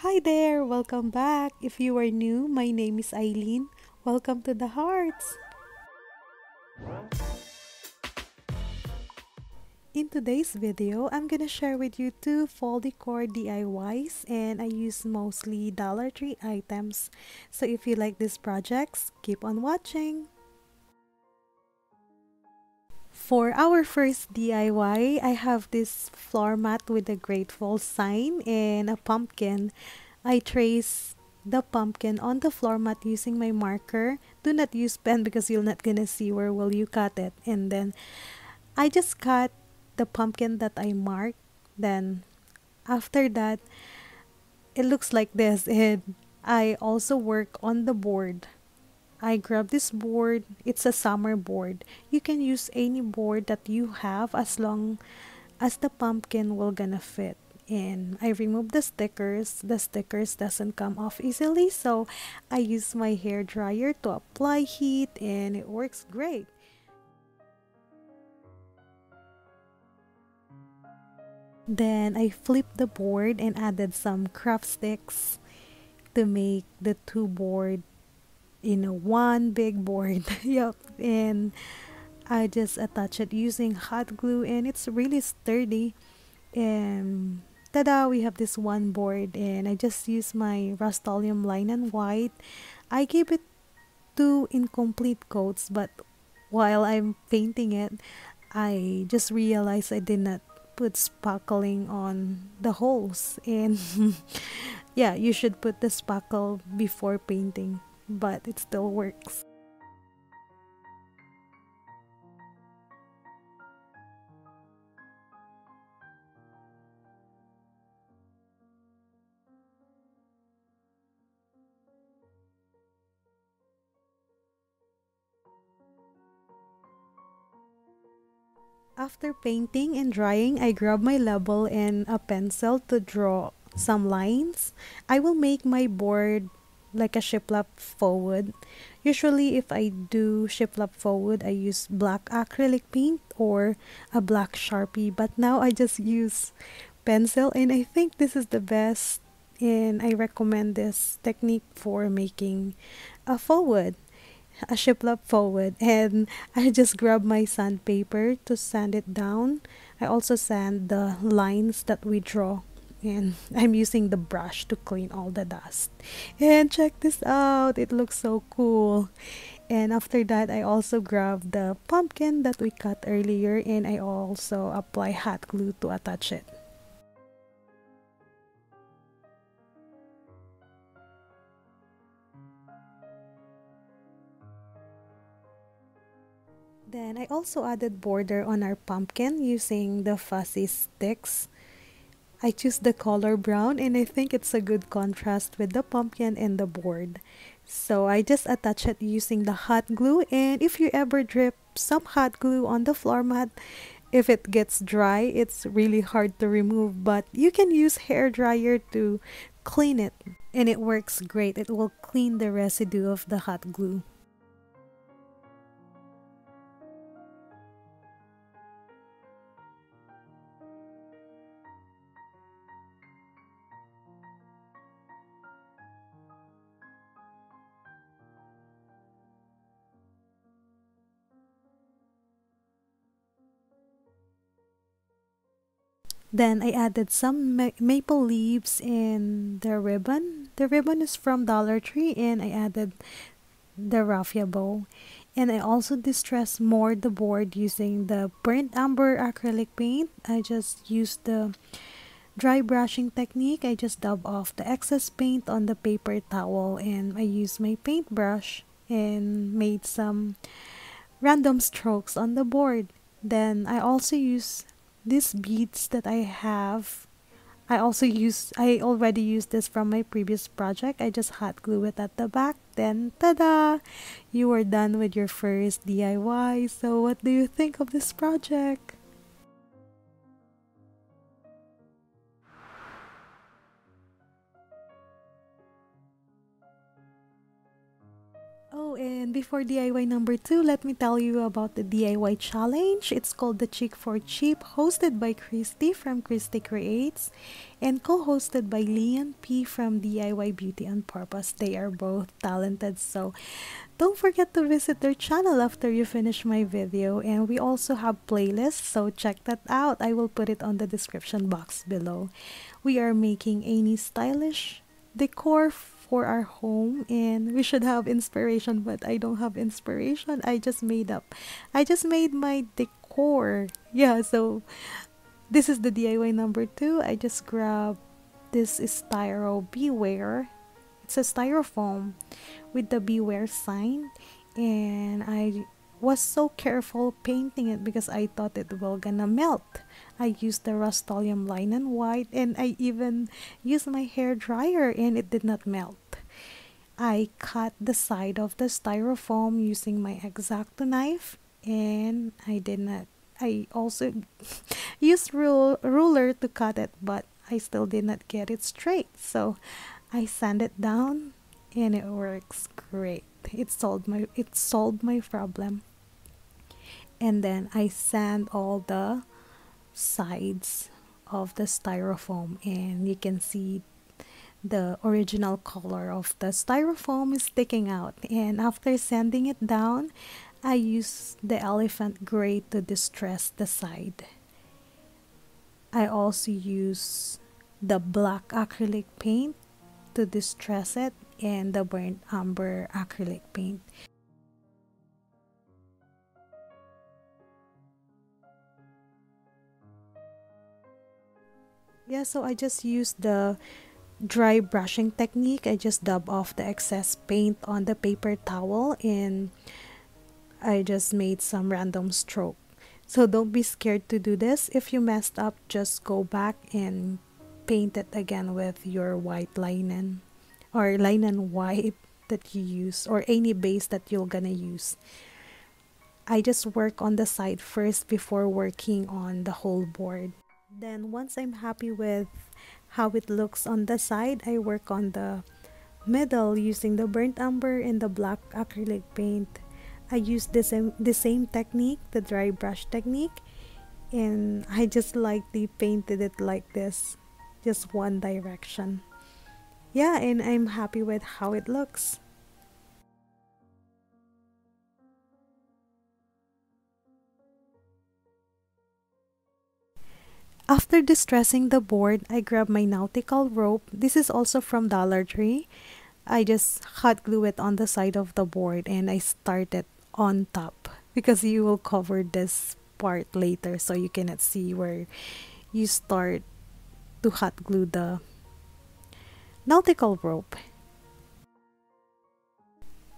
Hi there, welcome back. If you are new, my name is Eileen. Welcome to the Hearts. In today's video, I'm gonna share with you two fall decor DIYs and I use mostly Dollar Tree items. So if you like these projects, keep on watching. For our first DIY, I have this floor mat with a grateful sign and a pumpkin. I trace the pumpkin on the floor mat using my marker. Do not use pen because you're not gonna see where will you cut it. And then I just cut the pumpkin that I marked. Then after that, it looks like this. And I also work on the board. I grab this board. It's a summer board. You can use any board that you have as long as the pumpkin will gonna fit. And I remove the stickers. The stickers doesn't come off easily, so I use my hair dryer to apply heat and it works great. Then I flipped the board and added some craft sticks to make the two board in a one big board. Yep. And I just attach it using hot glue and it's really sturdy. And tada, we have this one board and I just use my Rust-Oleum Linen White. I gave it two incomplete coats, but while I'm painting it, I just realized I did not put sparkling on the holes. And yeah, you should put the sparkle before painting, but it still works. After painting and drying, I grab my level and a pencil to draw some lines. I will make my board like a shiplap forward. Usually if I do shiplap forward, I use black acrylic paint or a black Sharpie, but now I just use pencil and I think this is the best and I recommend this technique for making a forward, a shiplap forward. And I just grab my sandpaper to sand it down. I also sand the lines that we draw and I'm using the brush to clean all the dust. And check this out, it looks so cool. And after that, I also grab the pumpkin that we cut earlier and I also apply hot glue to attach it. Then I also added border on our pumpkin using the fuzzy sticks. I choose the color brown and I think it's a good contrast with the pumpkin and the board. So I just attach it using the hot glue, and if you ever drip some hot glue on the floor mat, if it gets dry, it's really hard to remove, but you can use hair dryer to clean it and it works great. It will clean the residue of the hot glue. Then I added some maple leaves in the ribbon. The ribbon is from Dollar Tree and I added the raffia bow. And I also distressed more the board using the burnt umber acrylic paint. I just used the dry brushing technique. I just dab off the excess paint on the paper towel and I used my paintbrush and made some random strokes on the board. Then I also use these beads that I have. I already used this from my previous project. I just hot glue it at the back. Then, tada! You are done with your first DIY. So, what do you think of this project? Oh, and before DIY number 2, let me tell you about the DIY challenge. It's called the CHIC for Cheap, hosted by Christi from Christi Creates and co-hosted by Leanp from DIY Beauty on Purpose. They are both talented, so don't forget to visit their channel after you finish my video. And we also have playlists, so check that out. I will put it on the description box below. We are making any stylish decor for our home, and we should have inspiration, but I don't have inspiration. I just made my decor. Yeah, so this is the DIY number 2. I just grabbed this styro beware. It's a styrofoam with the beware sign, and I was so careful painting it because I thought it will gonna melt. I used the Rust-Oleum linen white, and I even used my hair dryer, and it did not melt. I cut the side of the styrofoam using my X-Acto knife, and I also used ruler to cut it, but I still did not get it straight. So I sand it down, and it works great. It solved my problem. And then I sand all the sides of the styrofoam, and you can see the original color of the styrofoam is sticking out. And after sanding it down, I use the elephant gray to distress the side. I also use the black acrylic paint to distress it, and the burnt umber acrylic paint. Yeah, so I just used the dry brushing technique. I just dab off the excess paint on the paper towel, and I just made some random stroke. So don't be scared to do this. If you messed up, just go back and paint it again with your white linen or linen white that you use, or any base that you're gonna use. I just work on the side first before working on the whole board. Then once I'm happy with how it looks on the side, I work on the middle using the burnt umber and the black acrylic paint. I use the same technique, the dry brush technique, and I just lightly painted it like this, just one direction. Yeah, and I'm happy with how it looks. After distressing the board, I grab my nautical rope. This is also from Dollar Tree. I just hot glue it on the side of the board, and I start it on top because you will cover this part later, so you cannot see where you start to hot glue the nautical rope.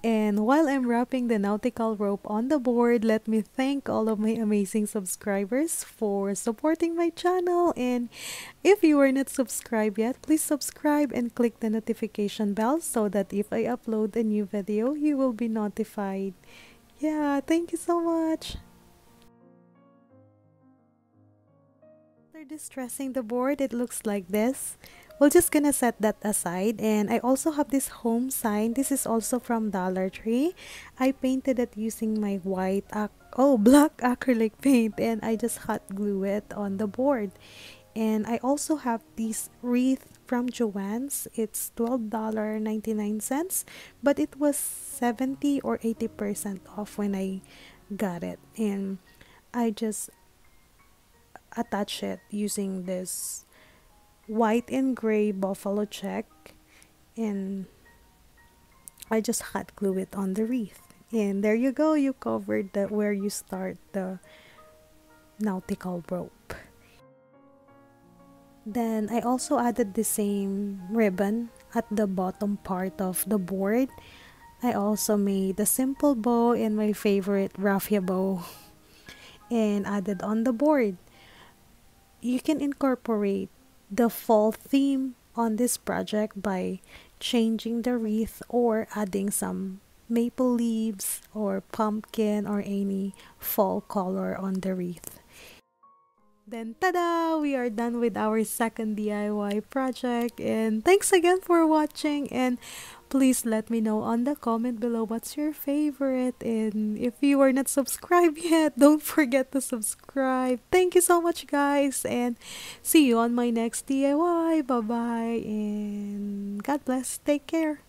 And while I'm wrapping the nautical rope on the board, let me thank all of my amazing subscribers for supporting my channel. And if you are not subscribed yet, please subscribe and click the notification bell so that if I upload a new video, you will be notified. Yeah, thank you so much. After distressing the board, it looks like this. We're just gonna set that aside, and I also have this home sign. This is also from Dollar Tree. I painted it using my black acrylic paint, and I just hot glue it on the board. And I also have this wreath from Joann's. It's $12.99, but it was 70 or 80% off when I got it. And I just attach it using this white and gray buffalo check, and I just hot glue it on the wreath. And there you go, you covered the where you start the nautical rope. Then I also added the same ribbon at the bottom part of the board. I also made a simple bow and my favorite raffia bow and added on the board. You can incorporate the fall theme on this project by changing the wreath or adding some maple leaves or pumpkin or any fall color on the wreath. Then tada! We are done with our second DIY project, and thanks again for watching, and Please let me know on the comment below what's your favorite. And if you are not subscribed yet, don't forget to subscribe. Thank you so much, guys. And see you on my next DIY. Bye bye. And God bless. Take care.